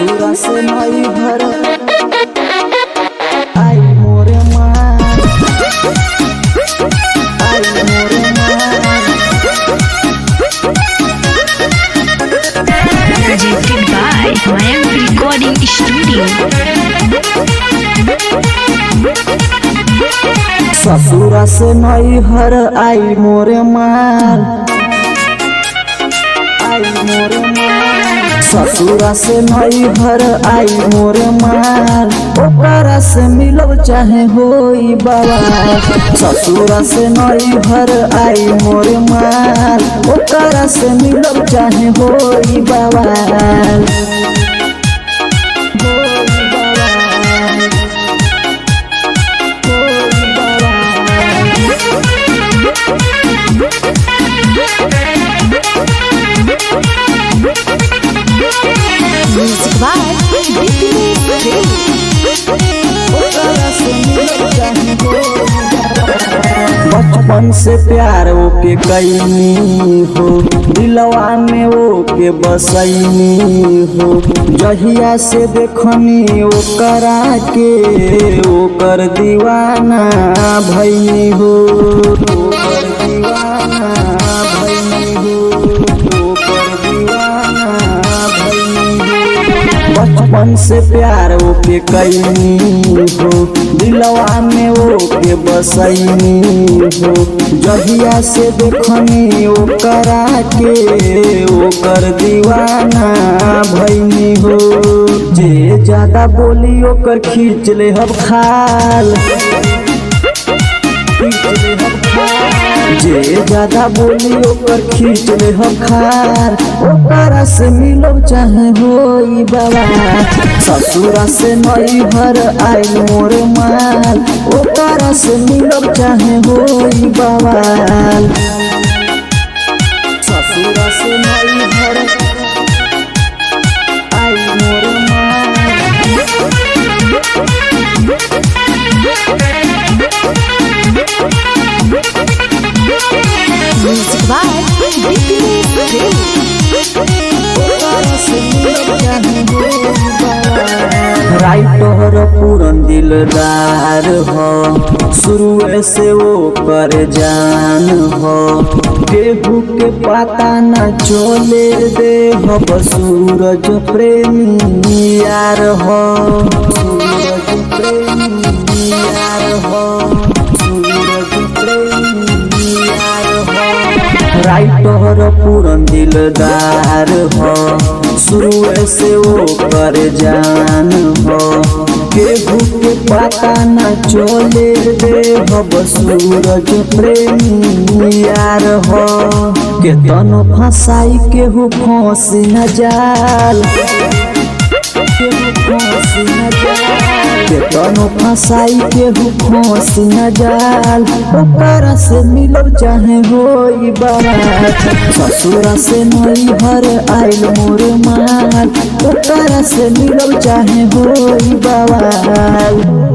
ससुरा से नई घर आई मोरे माँ, आई मोरे माँ। Presented by Mayank Recording Studio. ससुरा से नई घर आई मोरे माँ, आई मोरे माँ। ससुरा से नई घर आई मोरे माँ, ओकरा से मिलब चाहे होई बाबा। ससुरा से नई घर आई मोरे माँ, ओकरा से मिलब चाहे होई बाबा। Music by बचपन से प्यार ओके कैनी हो, दिलवा में ओके बसैनी हो। जहिया से देखनी ओकरा के ओकर दीवाना भैनी हो, ओकर दीवाना भैनी हो, ओकर दीवाना भैनी हो। बचपन से प्यार ओके कैनी हो, दिलवा में ओके बसैनी हो। जहिया से देखनी ओकरा के ओकर दीवाना भैनी हो। जे ज्यादा बोली ओकर खींच ले हम खाल, जे ज्यादा बोली ओकर खींच ले हम खार। ओकरा से मिलब चाहे होई बाबा। ससुरा से नई घर आई मोरे माल, ओकरा से मिलब चाहे होई बाबा। ससुरा से नई घर आई मोरे माल। Music by राइटर पूरन दिलदार हो, शुरू से वो कर जान हो। केहू के पता न चले दे हो, सूरज प्रेमी यार हो, सूरज प्रेमी यार हो, सूरज प्रेमी यार हो। राइटर पूरन दिलदार हो, शुरू से वो कर जान हो। केहू के पता न चले दे हो, सूरज प्रेमी यार हो। केतनो फसाई केहू फांसी न जाल, केतनो फसाई केहू फांसी न जाल। ओकरा से मिलब चाहे होई बारात। ससुरा से नई घर आइल मोरे माल, ओकरा से मिलब चाहे होई बाबा।